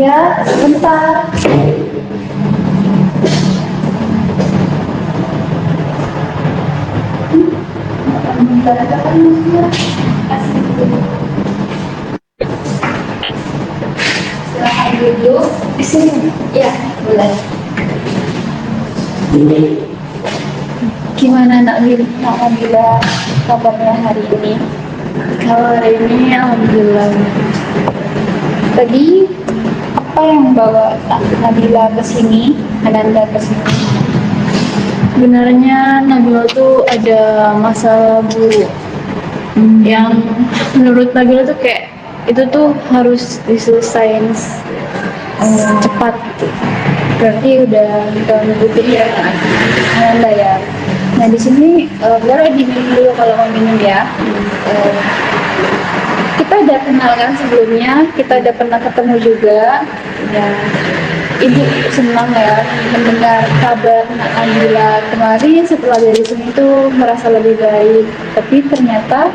Ya, sebentar. Bentar aja kan maksudnya. Kasih dulu. Silakan duduk di sini. Ya, boleh. Gimana Nak Nabila kabarnya hari ini? Kalau hari ini alhamdulillah. Tadi apa yang bawa Nabila ke sini? Ananda ke sini? Sebenarnya Nabila tuh ada masalah buruk yang menurut Nabila tuh kayak itu tuh harus diselesain cepat gitu. Berarti udah ngikutin ya Ananda ya. Nah di sini boleh diminum dulu kalau mau minum ya. Eh, kita udah kenal kan sebelumnya, kita udah pernah ketemu juga. Ya, Ibu senang ya mendengar kabar Nak Nabila kemarin setelah dari sini tuh merasa lebih baik. Tapi ternyata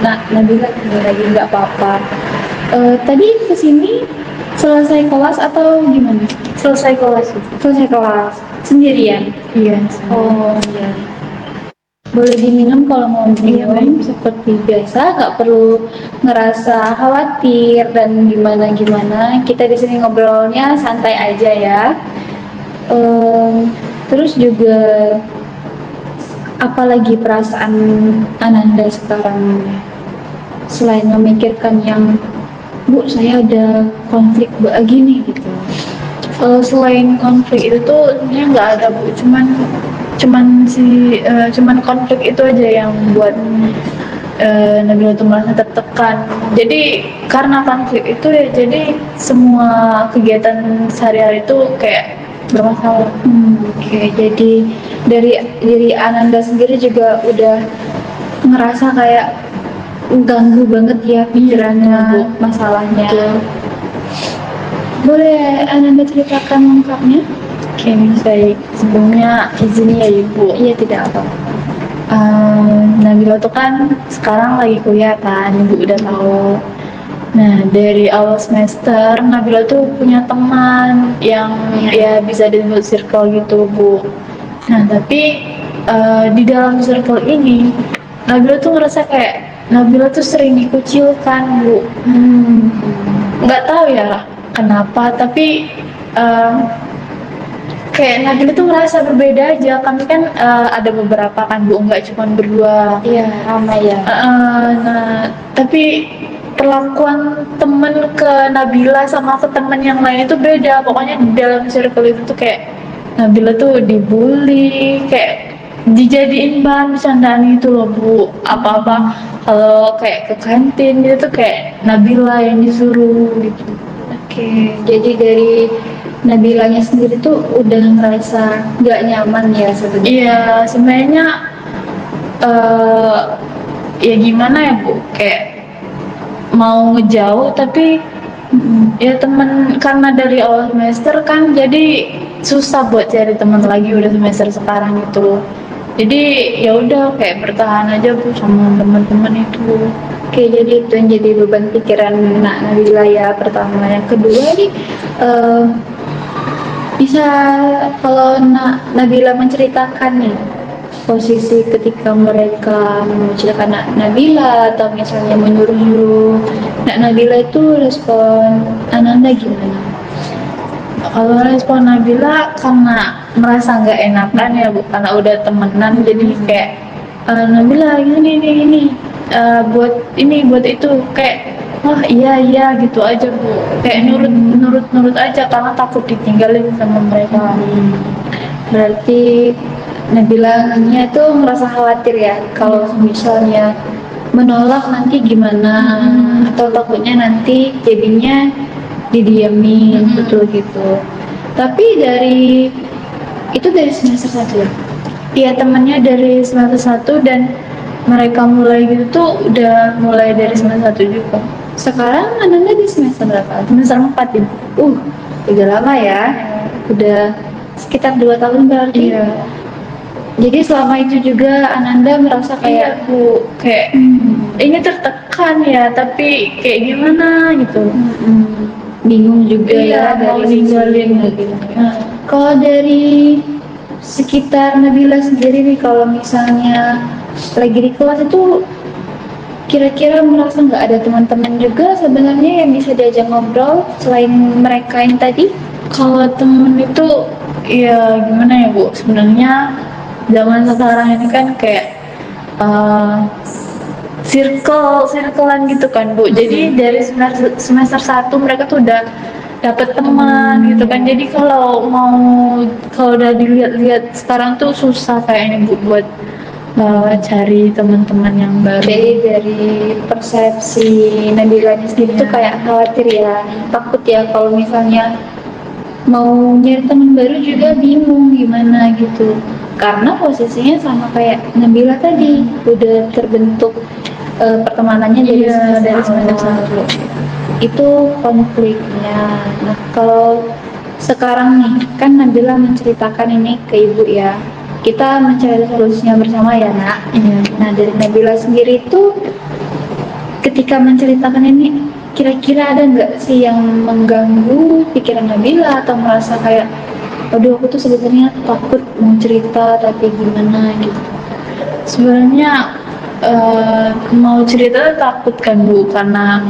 Nak Nabila lagi nggak apa-apa. Tadi kesini selesai kelas atau gimana? Selesai kelas itu. Selesai kelas sendirian. Iya. Oh iya. Boleh diminum kalau mau minum seperti biasa, nggak perlu ngerasa khawatir dan gimana-gimana. Kita di sini ngobrolnya santai aja ya. Terus juga apalagi perasaan Ananda sekarang selain memikirkan yang Bu saya ada konflik begini gitu. Selain konflik itu tuh sebenarnya nggak ada Bu, cuman konflik itu aja yang buat Nabila tuh merasa tertekan. Jadi karena konflik itu ya, jadi semua kegiatan sehari-hari itu kayak bermasalah. Oke, jadi dari diri Ananda sendiri juga udah ngerasa kayak ganggu banget ya pikirannya, masalahnya. Betul. Boleh Ananda ceritakan lengkapnya? Oke, baik. Sebelumnya izin ya Ibu. Iya, tidak apa. Nabila tuh kan sekarang lagi kuliah kan, Ibu udah tahu. Nah, dari awal semester Nabila tuh punya teman yang ya bisa disebut circle gitu, Bu. Nah, tapi di dalam circle ini Nabila tuh ngerasa kayak Nabila tuh sering dikucilkan, Bu. Nggak tahu ya kenapa, tapi kayak Nabila tuh ngerasa berbeda aja. Kami kan ada beberapa kan Bu, nggak cuma berdua. Iya, ramai ya. Nah, tapi perlakuan temen ke Nabila sama ke temen yang lain itu beda. Pokoknya di dalam circle itu tuh kayak Nabila tuh dibully, kayak dijadiin bahan bercandaan gitu loh Bu. Apa-apa kalau kayak ke kantin gitu tuh kayak Nabila yang disuruh gitu. Oke, jadi dari Nabilanya sendiri tuh udah ngerasa nggak nyaman ya sebenarnya. Iya, sebenarnya ya gimana ya Bu, kayak mau ngejauh tapi ya temen, karena dari awal semester kan jadi susah buat cari teman lagi udah semester sekarang itu. Jadi ya udah kayak bertahan aja Bu sama teman-teman itu. Oke, jadi itu yang jadi beban pikiran Nak Nabila ya pertama. Yang kedua nih, bisa kalau Nabila menceritakan nih posisi ketika mereka mengucilkan Nabila atau misalnya menyuruh-nyuruh Nabila itu respon Ananda gimana? Kalau respon Nabila karena merasa nggak enakan ya Bu, karena udah temenan jadi kayak Nabila gini buat itu kayak wah iya gitu aja Bu, kayak nurut aja karena takut ditinggalin sama mereka. Berarti Nabilanya itu merasa khawatir ya kalau misalnya menolak nanti gimana, atau takutnya nanti jadinya didiamin betul gitu. Tapi dari semester 1 ya? Iya, temennya dari semester 1 dan mereka mulai gitu tuh udah mulai dari semester 1 juga. Sekarang Ananda di semester berapa? Semester 4 ya. Udah lama ya. Udah sekitar 2 tahun berarti. Iya. Jadi selama itu juga Ananda merasa kayak Bu, kayak ini tertekan ya, tapi kayak gimana gitu. bingung juga Iya, ya mau dari sisi ninggalin. Nabila. Nah, Kalau dari sekitar Nabila sendiri nih, kalau misalnya lagi di kelas itu kira-kira merasa nggak ada teman-teman juga sebenarnya yang bisa diajak ngobrol selain mereka yang tadi? kalau temen itu ya gimana ya Bu, sebenarnya zaman sekarang ini kan kayak circlean gitu kan Bu. Jadi dari semester 1 mereka tuh udah dapet teman gitu kan. Jadi kalau udah dilihat-lihat sekarang tuh susah kayaknya Bu buat cari teman-teman yang baru. Jadi dari persepsi Nabila sendiri tuh kayak khawatir ya, takut ya kalau misalnya mau nyari teman baru juga bingung gimana gitu. Karena posisinya sama kayak Nabila tadi, udah terbentuk pertemanannya Iya, dari semester semester awal. 1. Itu konfliknya. Nah, kalau sekarang nih, kan Nabila menceritakan ini ke ibu ya. Kita mencari solusinya bersama ya, Nak. Iya. Nah, dari Nabila sendiri tuh ketika menceritakan ini, kira-kira ada nggak sih yang mengganggu pikiran Nabila atau merasa kayak, aduh aku tuh sebenarnya takut mau cerita tapi gimana gitu. Sebenarnya mau cerita tuh takut kan Bu, karena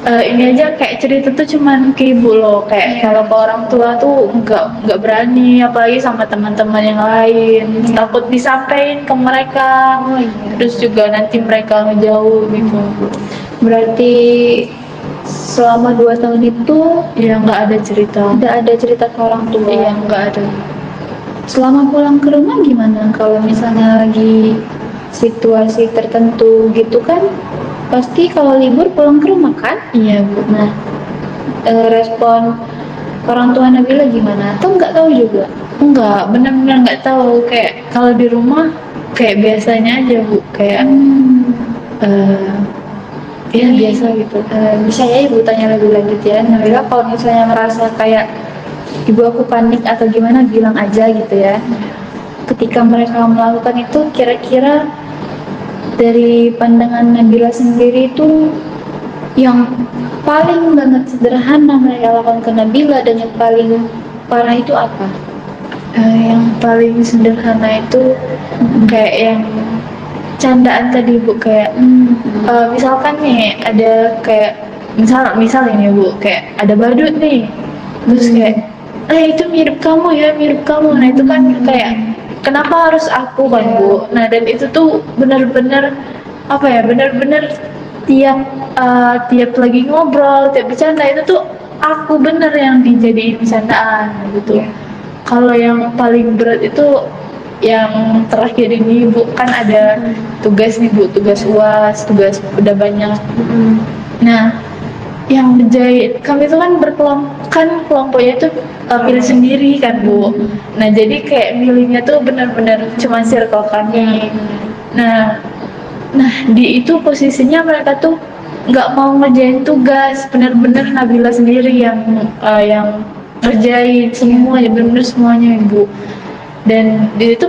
ini aja kayak cerita tuh cuman ke ibu loh, kayak kalau ke orang tua tuh nggak berani, apalagi sama teman-teman yang lain, takut disampaikan ke mereka, Oh iya. terus juga nanti mereka ngejauh gitu. Berarti selama 2 tahun itu Ya nggak ada cerita. tidak ada cerita ke orang tua. Iya nggak ada. Selama pulang ke rumah gimana? Kalau misalnya lagi situasi tertentu gitu kan, pasti kalau libur pulang ke rumah kan? Iya Bu. Nah, respon orang tua Nabila gimana? Atau nggak tahu juga? Enggak, benar-benar nggak tahu, kayak kalau di rumah kayak biasanya aja Bu, kayak eh ya biasa gitu. Bisa ya ibu tanya lebih lanjut ya. Nabila kalau misalnya merasa kayak ibu aku panik atau gimana bilang aja gitu ya. Ketika mereka melakukan itu kira-kira dari pandangan Nabila sendiri itu yang paling banget sederhana mereka lakukan ke Nabila dan yang paling parah itu apa? Yang paling sederhana itu kayak yang candaan tadi Bu, kayak misalkan nih ada kayak misal ini Bu, kayak ada badut nih, terus kayak itu mirip kamu ya, mirip kamu. Nah itu kan kayak kenapa harus aku kan Bu. Nah dan itu tuh bener-bener apa ya, bener-bener tiap tiap lagi ngobrol, tiap bercanda itu tuh aku bener yang dijadiin bercandaan gitu. Kalau yang paling berat itu yang terakhir ini Bu, kan ada tugas nih Bu, tugas UAS, tugas udah banyak. Nah yang menjahit kami itu kan kelompoknya itu pilih sendiri kan Bu. Nah jadi kayak milihnya tuh benar-benar cuma circle kami. Nah di itu posisinya mereka tuh nggak mau ngerjain tugas, benar-benar Nabila sendiri yang ngerjain semuanya, benar-benar semuanya Ibu. Dan di situ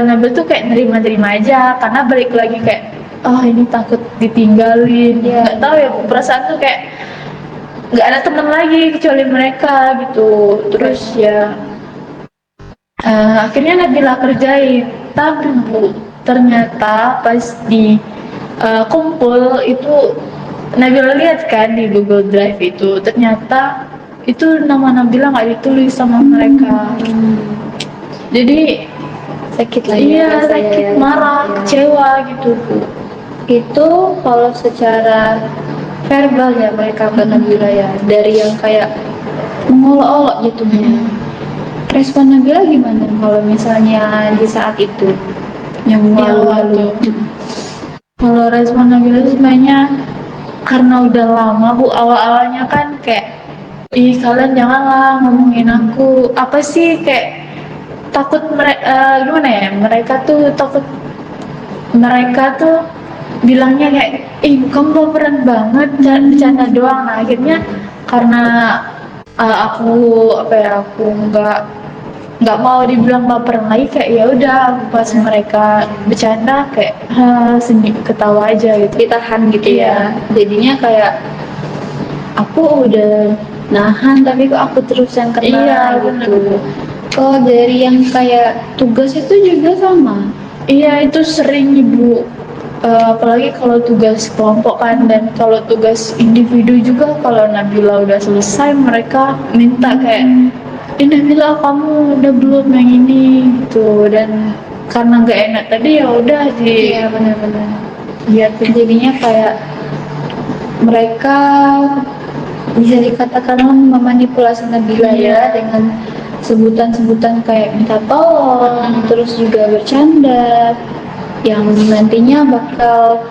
Nabila tuh kayak nerima-nerima aja, karena balik lagi kayak ini takut ditinggalin. Nggak tahu ya Bu, perasaan tuh kayak nggak ada teman lagi kecuali mereka gitu. Terus ya akhirnya Nabila kerjain, tapi Bu ternyata pas di kumpul itu Nabila lihat kan di Google Drive itu, ternyata itu nama Nabila nggak ditulis sama mereka. Jadi Sakit lah ya. iya rasanya sakit, ya. marah, kecewa gitu Bu. Itu kalau secara verbal ya mereka ke Nabila ya, dari yang kayak mengolok-olok gitu. Respon Nabila gimana kalau misalnya di saat itu yang lalu-lalu? Kalau respon Nabila tuh sebenarnya karena udah lama Bu, awal-awalnya kan kayak kalian janganlah ngomongin aku, apa sih, kayak takut gimana ya, mereka tuh takut, mereka tuh bilangnya kayak kamu baperan banget, bercanda doang. Nah akhirnya karena aku aku nggak mau dibilang baperan lagi, kayak ya udah pas mereka bercanda kayak sedikit ketawa aja gitu, Ditahan gitu ya. Jadinya kayak aku udah nahan tapi kok aku terus yang kena Iya, gitu. Kalau dari yang kayak tugas itu juga sama. Iya itu sering ibu. Apalagi kalau tugas kelompok kan, dan kalau tugas individu juga kalau Nabila udah selesai mereka minta kayak, Nabila kamu udah belum yang ini gitu, dan karena nggak enak tadi ya udah Iya benar-benar. biar Jadinya kayak mereka bisa dikatakan memanipulasi Nabila ya dengan sebutan-sebutan kayak minta tolong, terus juga bercanda yang nantinya bakal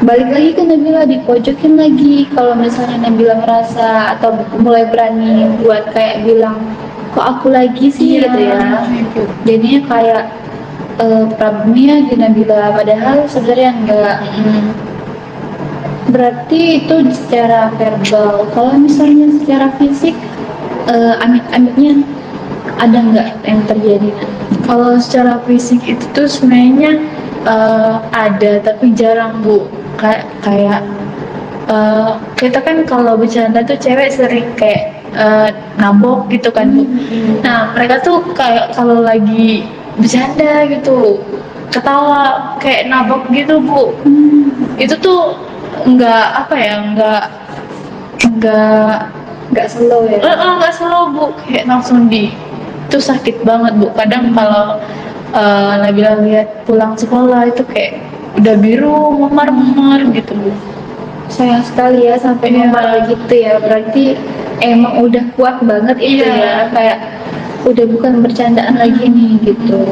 balik lagi ke Nabila, dipojokin lagi kalau misalnya Nabila merasa atau mulai berani buat kayak bilang kok aku lagi sih gitu ya. Jadinya kayak problemnya di Nabila padahal sebenarnya enggak. Berarti itu secara verbal. Kalau misalnya secara fisik, amit-amitnya ada nggak yang terjadi? Kalau secara fisik itu tuh sebenarnya ada tapi jarang bu. Kayak kita kan kalau bercanda tuh cewek sering kayak nabok gitu kan bu. Nah mereka tuh kayak kalau lagi bercanda gitu ketawa kayak nabok gitu bu. Itu tuh nggak apa ya, nggak Nggak slow ya? nggak selalu bu, kayak langsung itu sakit banget bu. Kadang kalau Nabila lihat pulang sekolah itu kayak udah biru memar-memar gitu bu. Sayang sekali ya sampai Iya. memar gitu ya. Berarti emang udah kuat banget itu Iya. ya. Kayak udah bukan bercandaan lagi nih gitu.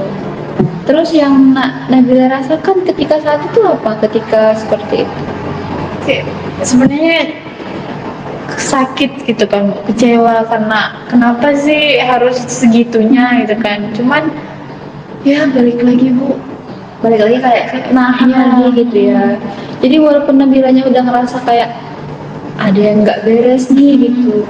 Terus yang Nabila rasakan ketika saat itu apa? Ketika seperti itu? Kayak sebenarnya sakit gitu kan bu, kecewa karena kenapa sih harus segitunya gitu kan. Cuman ya balik lagi bu. Balik lagi kayak nahan Iya. lagi gitu ya. Jadi walaupun Nabilanya udah ngerasa kayak ada yang nggak beres nih gitu,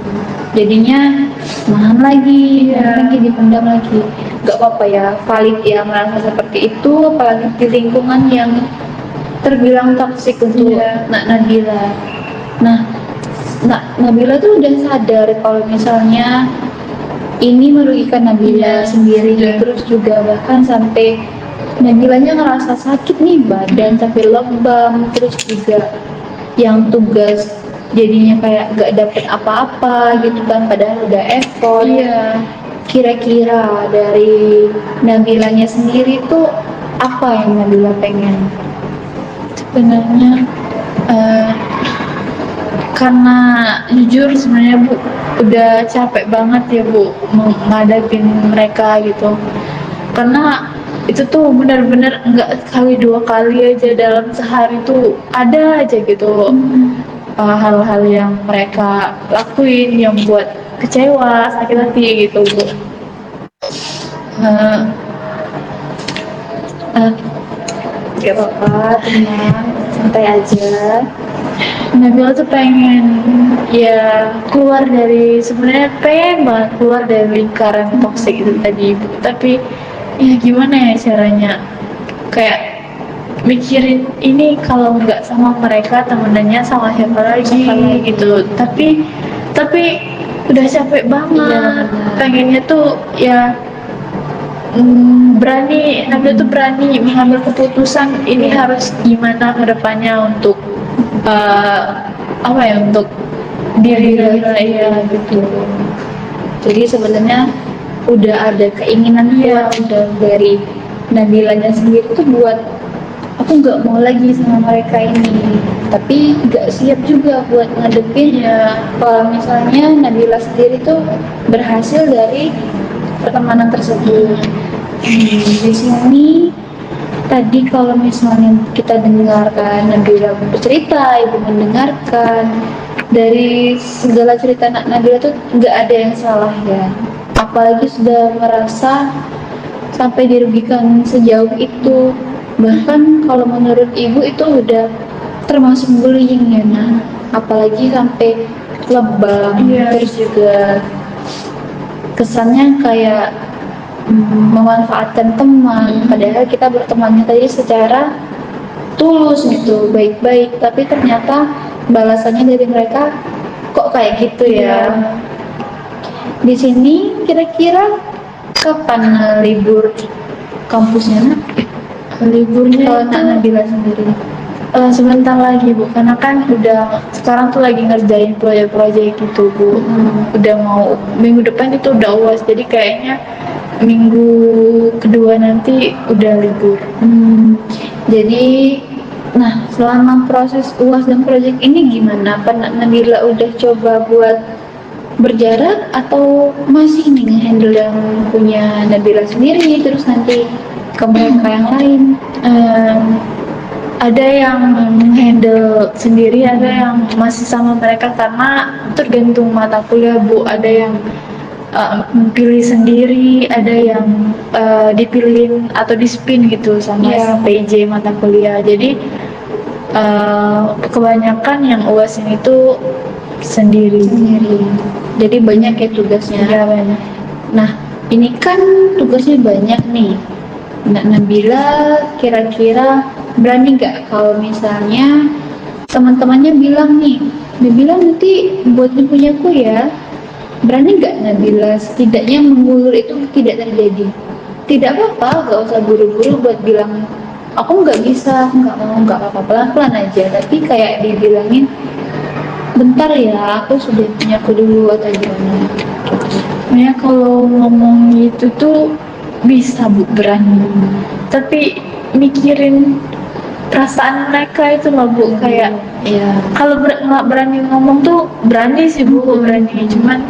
jadinya nahan lagi, nahan lagi, dipendam lagi. Nggak apa-apa ya, valid ya merasa seperti itu, apalagi di lingkungan yang terbilang toksik untuk Iya. Nabila. Nah, Nabila tuh udah sadar kalau misalnya ini merugikan Nabila sendiri, terus juga bahkan sampai Nabilanya ngerasa sakit nih badan sampai lebam, terus juga yang tugas jadinya kayak gak dapet apa-apa gitu kan, padahal udah effort. Iya. Kira-kira dari Nabilanya sendiri tuh apa yang Nabila pengen? Sebenarnya eh, karena jujur sebenarnya bu udah capek banget ya bu menghadapin mereka gitu, karena itu tuh benar-benar nggak sekali dua kali aja dalam sehari tuh ada aja gitu hal-hal yang mereka lakuin yang buat kecewa sakit hati gitu bu. Eh, eh, Gak apa-apa, tenang, santai aja. Nabila tuh pengen ya keluar dari, sebenarnya pengen banget keluar dari lingkaran toksik itu tadi ibu, tapi ya gimana ya caranya, kayak mikirin ini kalau nggak sama mereka temenannya sama siapa lagi gitu, tapi udah capek banget. Iya, benar. Pengennya tuh ya berani, Nabila tuh berani mengambil keputusan ini harus gimana ke depannya untuk apa ya, untuk diri Nabila ya gitu. Jadi sebenarnya udah ada keinginan kuat udah dari Nabilanya sendiri tuh buat aku nggak mau lagi sama mereka ini, tapi nggak siap juga buat ngadepin kalau misalnya Nabila sendiri tuh berhasil dari pertemanan tersebut. Di sini tadi kalau misalnya kita dengarkan Nabila bercerita, ibu mendengarkan dari segala cerita Nabila tuh nggak ada yang salah ya. Apalagi sudah merasa sampai dirugikan sejauh itu. Bahkan kalau menurut ibu itu udah termasuk bullying ya nah. Apalagi sampai lebam, terus juga kesannya kayak memanfaatkan teman, padahal kita bertemannya tadi secara tulus gitu, baik-baik, tapi ternyata balasannya dari mereka kok kayak gitu ya. Iya. Di sini kira-kira kapan libur kampusnya nak? Liburnya Kalau itu nak Nabila sendiri. sebentar lagi Bu, karena kan udah sekarang tuh lagi ngerjain proyek-proyek gitu Bu. Udah mau minggu depan itu udah UAS, jadi kayaknya minggu kedua nanti udah libur. Jadi, nah selama proses UAS dan proyek ini gimana? Apa nak Nabila udah coba buat berjarak atau masih nih nge-handle yang punya Nabila sendiri terus nanti ke mereka yang lain? Em, ada yang handle sendiri, ada yang masih sama mereka karena tergantung mata kuliah Bu. Ada yang pilih sendiri, ada yang dipilihin atau dispin gitu sama Iya. PJ mata kuliah. Jadi kebanyakan yang UAS ini tuh sendiri. Jadi banyak ya tugasnya. Ya banyak. Nah, ini kan tugasnya banyak nih. Nak Nabila kira-kira berani nggak kalau misalnya teman-temannya bilang nih, Nabila nanti buatin punyaku ya. Berani nggak Nabila setidaknya mengulur itu tidak terjadi? Tidak apa-apa, nggak usah buru-buru buat bilang aku nggak bisa, aku nggak mau, nggak apa-apa, pelan-pelan aja. Tapi kayak dibilangin, bentar ya, aku sudah punya aku dulu atau gimana. Sebenarnya kalau ngomong gitu tuh bisa Bu, berani. Tapi mikirin perasaan mereka itu loh Bu, kayak Ya, kalau nggak berani ngomong tuh berani sih Bu, berani. Cuman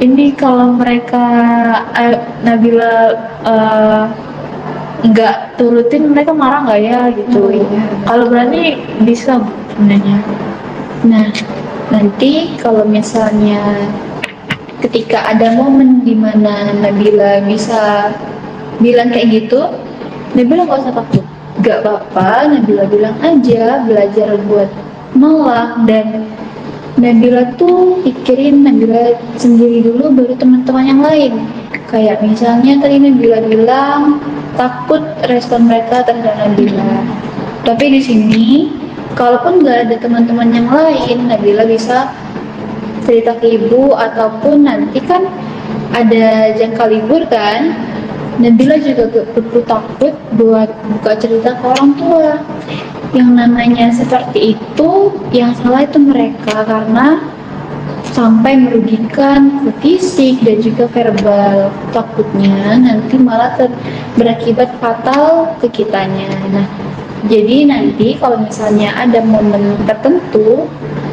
ini kalau mereka Nabila nggak turutin, mereka marah nggak ya gitu. Oh, iya. Kalau berani bisa Bu, sebenarnya. nah nanti kalau misalnya ketika ada momen di mana Nabila bisa bilang kayak gitu, Nabila nggak usah takut. Gak apa-apa, Nabila bilang aja, belajar buat nolak. Dan Nabila tuh pikirin Nabila sendiri dulu baru teman-teman yang lain. Kayak misalnya tadi Nabila bilang takut respon mereka terhadap Nabila. Tapi di sini, kalaupun nggak ada teman-teman yang lain, Nabila bisa cerita ke ibu ataupun nanti kan ada jangka libur kan. Nabila juga gak perlu takut buat buka cerita ke orang tua. Yang namanya seperti itu, yang salah itu mereka karena sampai merugikan ke fisik dan juga verbal. Takutnya nanti malah berakibat fatal ke kitanya. Nah, jadi nanti kalau misalnya ada momen tertentu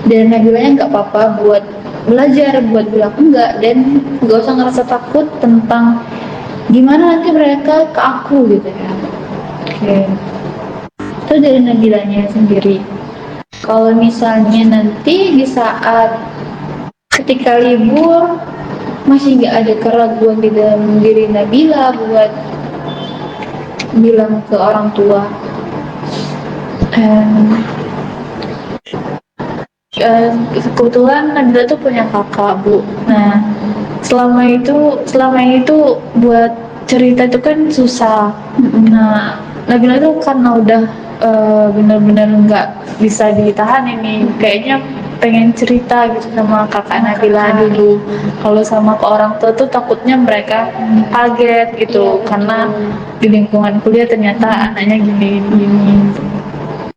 dan Nabilanya nggak apa-apa buat belajar, buat bilang enggak dan nggak usah ngerasa takut tentang gimana nanti mereka ke aku gitu ya. Oke. Itu dari Nabilanya sendiri. Kalau misalnya nanti di saat ketika libur masih nggak ada keraguan di dalam diri Nabila buat bilang ke orang tua, kebetulan Nabila tuh punya kakak Bu. Nah selama ini tuh buat cerita itu kan susah. Nah Nabila tuh karena udah bener-bener nggak bisa ditahan ini, kayaknya pengen cerita gitu sama kakak Nabila dulu. Kalau sama ke orang tua tuh takutnya mereka kaget gitu, karena di lingkungan kuliah ternyata anaknya gini.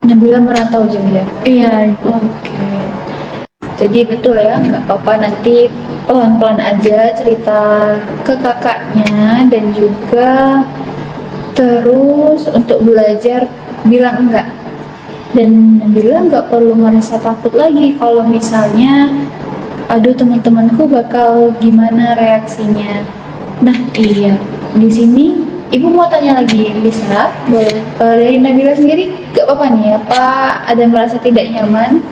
Nabila merantau juga ya. Iya. Oke. Jadi betul ya, nggak apa-apa nanti pelan-pelan aja cerita ke kakaknya dan juga terus untuk belajar bilang enggak. Dan Nabila nggak perlu merasa takut lagi kalau misalnya aduh teman-temanku bakal gimana reaksinya. Nah iya, di sini ibu mau tanya lagi, bisa? Boleh. Dari Nabila sendiri gak apa-apa nih, apa ada merasa tidak nyaman?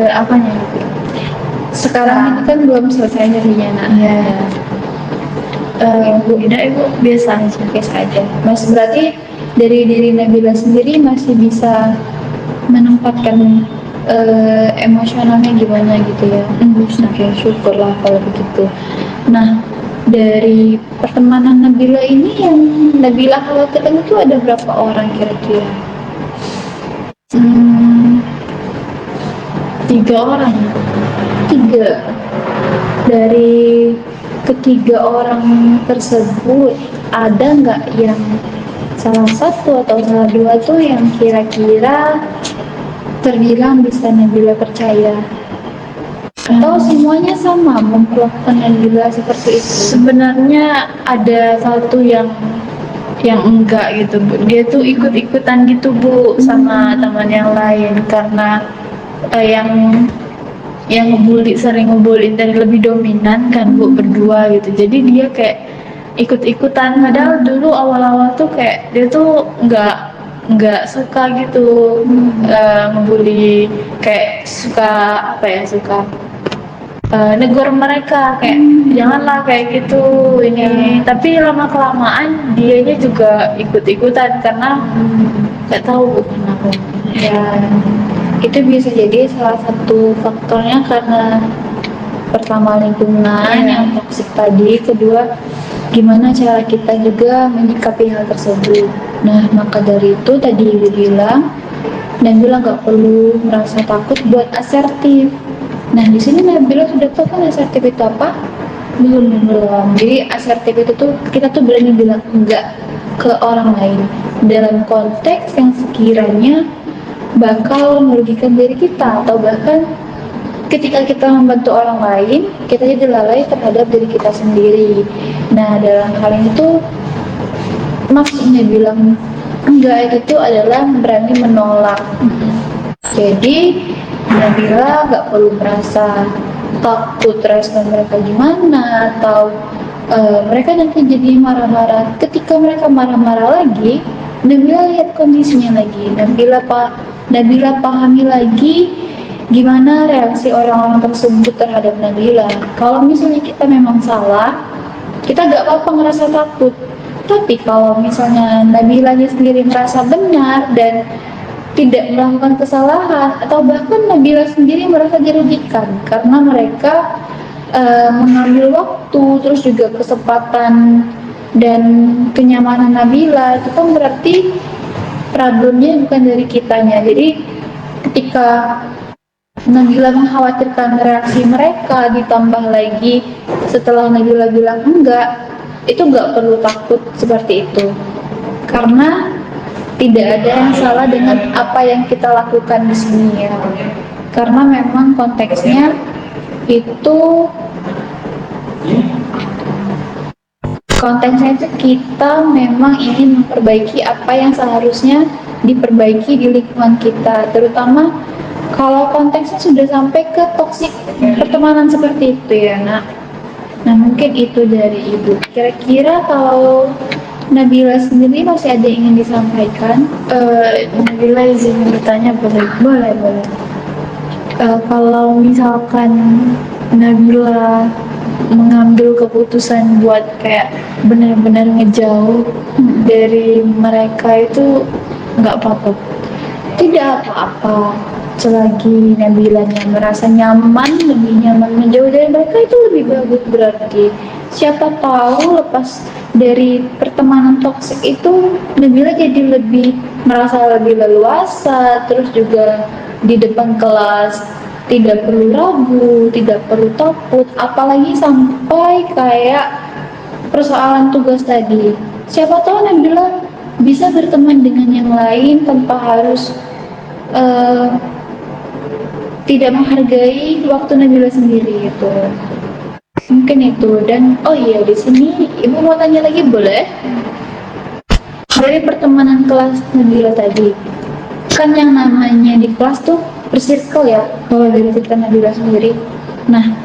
Apanya? Sekarang ini kan belum selesai nyerinya nak. Iya. Ibu biasa aja. Biasa aja. Mas berarti dari diri Nabila sendiri masih bisa menempatkan emosionalnya gimana gitu ya. Oke, syukurlah kalau begitu. Nah, dari pertemanan Nabila ini yang Nabila khawatirkan itu ada berapa orang kira-kira? 3 orang. 3. Dari ketiga orang tersebut ada nggak yang salah satu atau salah dua tuh yang kira-kira terbilang bisa Nabila percaya? Atau semuanya sama memperlakukan Nabila seperti itu? Sebenarnya ada satu yang enggak gitu Bu. Dia tuh ikut-ikutan gitu Bu sama teman yang lain karena yang sering ngebully dan lebih dominan kan Bu berdua gitu. Jadi dia kayak ikut-ikutan, padahal dulu awal-awal tuh kayak dia tuh nggak suka gitu ngebully, kayak suka apa ya, suka negur mereka kayak janganlah kayak gitu ini. Tapi lama kelamaan dianya juga ikut-ikutan karena nggak tahu kenapa. Ya, itu bisa jadi salah satu faktornya karena pertama lingkungan yang toksik tadi, kedua gimana cara kita juga menyikapi hal tersebut. Nah, maka dari itu tadi Ibu bilang, Nabila nggak perlu merasa takut buat asertif. Nah, di sini Nabila sudah tahu kan asertif itu apa? Belum. Jadi asertif itu tuh kita tuh berani bilang enggak ke orang lain dalam konteks yang sekiranya bakal merugikan diri kita, atau bahkan ketika kita membantu orang lain, kita jadi lalai terhadap diri kita sendiri. Nah, dalam hal ini tuh maksudnya bilang enggak itu tuh adalah berani menolak. Jadi Nabila nggak perlu merasa takut respon mereka gimana, atau mereka nanti jadi marah-marah. Ketika mereka marah-marah lagi, Nabila lihat kondisinya lagi. Nabila pahami lagi gimana reaksi orang-orang tersebut terhadap Nabila. Kalau misalnya kita memang salah, kita gak apa-apa ngerasa takut. Tapi kalau misalnya Nabilanya sendiri merasa benar dan tidak melakukan kesalahan, atau bahkan Nabila sendiri merasa dirugikan karena mereka mengambil waktu, terus juga kesempatan dan kenyamanan Nabila, itu kan berarti problemnya bukan dari kitanya. Jadi ketika Nabila mengkhawatirkan reaksi mereka, ditambah lagi setelah Nabila bilang enggak, itu nggak perlu takut seperti itu, karena tidak ada yang salah dengan apa yang kita lakukan di sini ya. Karena memang konteksnya kita memang ingin memperbaiki apa yang seharusnya diperbaiki di lingkungan kita, terutama kalau konteksnya sudah sampai ke toksik pertemanan seperti itu ya Nak. Nah, mungkin itu dari Ibu. Kira-kira kalau Nabila sendiri masih ada yang ingin disampaikan? Nabila izin bertanya boleh? Boleh. Kalau misalkan Nabila mengambil keputusan buat kayak benar-benar ngejauh dari mereka, itu nggak apa-apa. Tidak apa-apa, selagi Nabilanya merasa nyaman, lebih nyaman menjauh dari mereka, itu lebih bagus. Berarti siapa tahu lepas dari pertemanan toksik itu Nabila jadi merasa lebih leluasa, terus juga di depan kelas tidak perlu ragu, tidak perlu takut, apalagi sampai kayak persoalan tugas tadi. Siapa tahu Nabila bisa berteman dengan yang lain tanpa harus tidak menghargai waktu Nabila sendiri itu. Mungkin itu. Dan oh iya, di sini Ibu mau tanya lagi, boleh? Dari pertemanan kelas Nabila tadi, kan yang namanya di kelas tuh bersirkel ya, kalau dari cerita Nabila sendiri. Nah,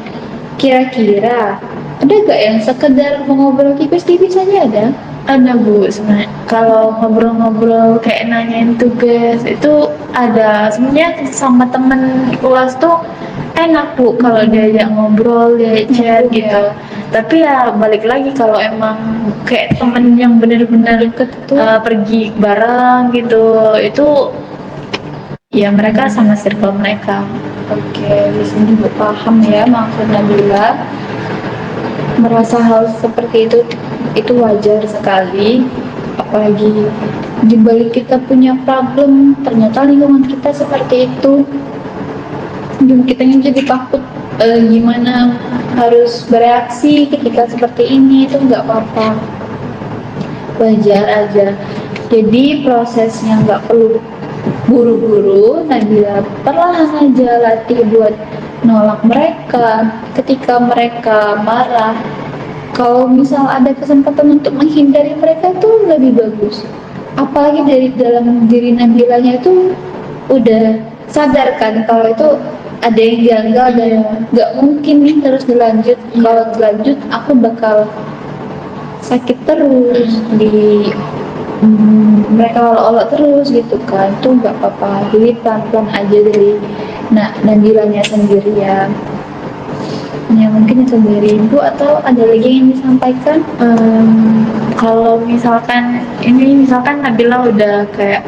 kira-kira ada gak yang sekedar mengobrol tipis-tipis saja ada? Ada Bu, sebenarnya kalau ngobrol-ngobrol kayak nanyain tugas itu ada. Sebenarnya sama temen kelas tuh enak Bu kalau diajak ngobrol, diajak chat gitu. Tapi ya balik lagi, kalau emang kayak temen yang benar-benar pergi bareng gitu, itu ya mereka sama circle mereka. Oke, di sini Ibu paham ya maksud Nabila. Merasa hal seperti itu wajar sekali, apalagi dibalik kita punya problem, ternyata lingkungan kita seperti itu. kitanya jadi takut gimana harus bereaksi ketika seperti ini, itu nggak apa-apa, wajar aja. Jadi prosesnya nggak perlu buru-buru, Nabila perlahan aja latih buat nolak mereka ketika mereka marah. Kalau misal ada kesempatan untuk menghindari mereka tuh lebih bagus. Apalagi dari dalam diri Nabilanya itu udah sadar kan kalau itu ada yang janggal dan nggak mungkin nih terus dilanjut. Kalau dilanjut aku bakal sakit terus di mereka olok-olok terus gitu kan, tuh nggak apa-apa, jadi pelan-pelan aja dari Nabilanya sendiri ya. Ya mungkin itu dari Ibu, atau ada lagi yang disampaikan? Kalau misalkan ini misalkan Nabila udah kayak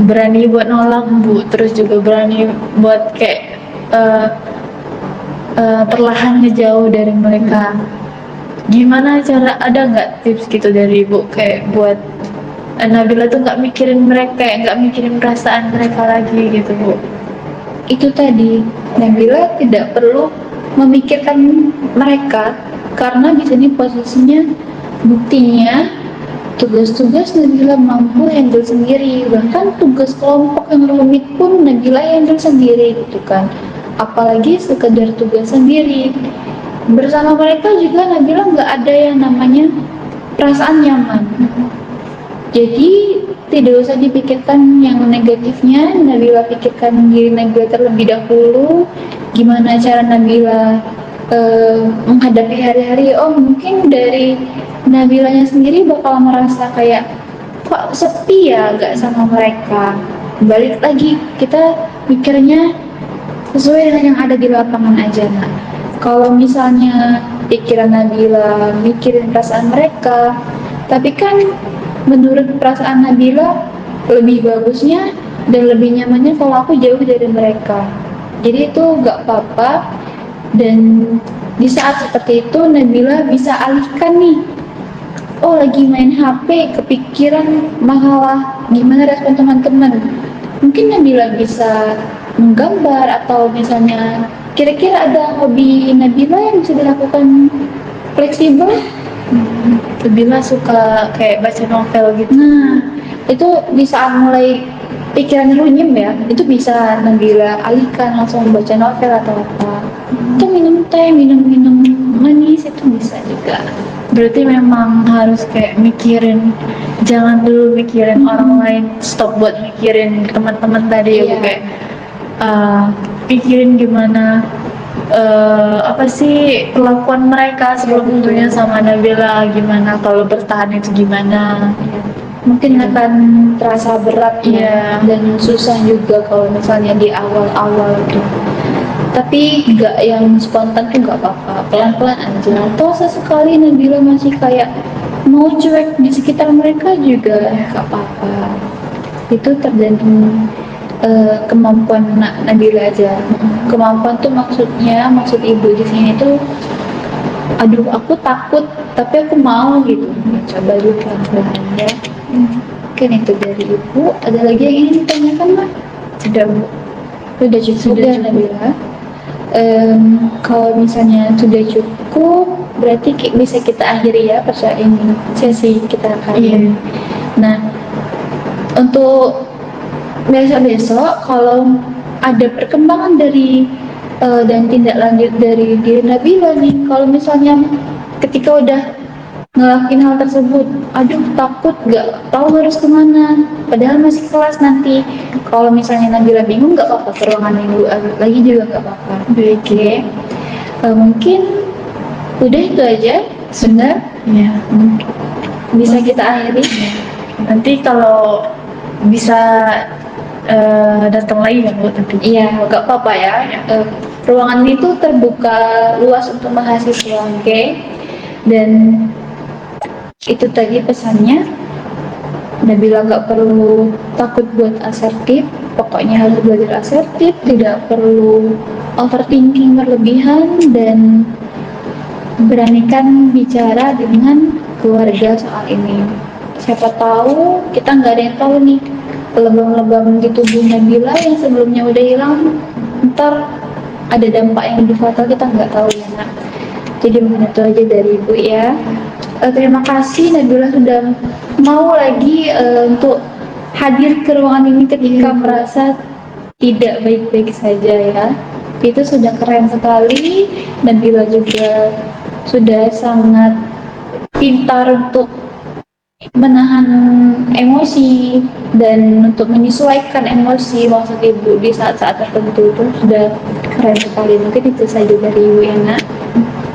berani buat nolak Bu, terus juga berani buat kayak perlahan ngejauh dari mereka. Gimana cara, ada nggak tips gitu dari Ibu kayak buat Nabila tuh nggak mikirin mereka, kayak nggak mikirin perasaan mereka lagi gitu Bu? Itu tadi, Nabila tidak perlu memikirkan mereka karena di sini posisinya, buktinya tugas-tugas Nabila mampu handle sendiri, bahkan tugas kelompok yang rumit pun Nabila handle sendiri gitu kan, apalagi sekedar tugas sendiri. Bersama mereka juga Nabila nggak ada yang namanya perasaan nyaman. Jadi tidak usah dipikirkan yang negatifnya, Nabila pikirkan diri Nabila terlebih dahulu. Gimana cara Nabila menghadapi hari-hari. Oh mungkin dari Nabilanya sendiri bakal merasa kayak kok sepi ya gak sama mereka. Balik lagi kita mikirnya sesuai dengan yang ada di lapangan aja. Nah, kalau misalnya pikiran Nabila mikirin perasaan mereka, tapi kan menurut perasaan Nabila lebih bagusnya dan lebih nyamannya kalau aku jauh dari mereka. Jadi itu gak apa-apa, dan di saat seperti itu Nabila bisa alihkan nih, oh lagi main HP kepikiran masalah gimana respon teman-teman, mungkin Nabila bisa menggambar, atau misalnya kira-kira ada hobi Nabila yang bisa dilakukan fleksibel. Nabila suka kayak baca novel gitu. Nah, itu di saat mulai pikiran runyem ya, itu bisa Nabila alihkan langsung baca novel atau apa. Atau minum teh, minum manis, itu bisa juga. Berarti memang harus kayak mikirin, jangan dulu mikirin orang lain, stop buat mikirin teman-teman tadi ya Bu, Iya. kayak pikirin gimana apa sih perlakuan mereka sebelum tentunya sama Nabila, gimana kalau bertahan itu gimana. Mungkin akan terasa berat Iya. ya, dan susah juga kalau misalnya di awal-awal tuh. Tapi nggak yang spontan tuh nggak apa-apa, pelan-pelan aja. Atau sesekali Nabila masih kayak mau cuek di sekitar mereka juga nggak apa-apa. Itu tergantung kemampuan Nabila aja. Kemampuan tuh maksud ibu di sini tuh, aduh aku takut tapi aku mau gitu. Coba dulu pelan-pelan ya. Mungkin itu dari ibu. Ada lagi yang ingin ditanyakan Mbak? Tidak Bu. Sudah cukup. Sudah Nabila. Kalau misalnya sudah cukup, berarti bisa kita akhiri ya ini sesi kita kali ini. Nah, untuk besok-besok kalau ada perkembangan dari dan tindak lanjut dari diri Nabila nih, kalau misalnya ketika udah ngelakuin hal tersebut, aduh takut gak tahu harus kemana, padahal masih kelas nanti. Kalau misalnya Nabila bingung, gak apa-apa, ke ruangan minggu lagi juga gak apa-apa. Oke. Mungkin udah itu aja sudah Ya. bisa kita akhiri. Nanti kalau bisa datang lagi ya Bu nanti. Iya, gak apa-apa ya. Ruangan itu terbuka luas untuk mahasiswa, oke? Dan itu tadi pesannya, Nabila gak perlu takut buat asertif, pokoknya harus belajar asertif, tidak perlu overthinking berlebihan, dan beranikan bicara dengan keluarga soal ini. Siapa tahu, kita nggak ada yang tahu nih, lebam-lebam di tubuh Nabila yang sebelumnya udah hilang, ntar ada dampak yang lebih fatal kita nggak tahu ya nak. Jadi mungkin itu aja dari ibu ya. Terima kasih Nabila sudah mau lagi untuk hadir ke ruangan ini ketika merasa tidak baik-baik saja ya. Itu sudah keren sekali. Nabila juga sudah sangat pintar untuk menahan emosi dan untuk menyesuaikan emosi maksud ibu di saat-saat tertentu itu sudah keren sekali. Mungkin itu saja dari ibu ya nak.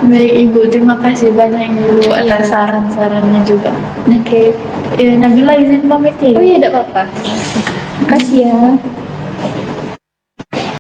Baik Ibu, terima kasih banyak Ibu atas Iya. saran-sarannya juga. Oke. Nabila izin pamit ya. Oh iya, tidak apa-apa. Makasih ya.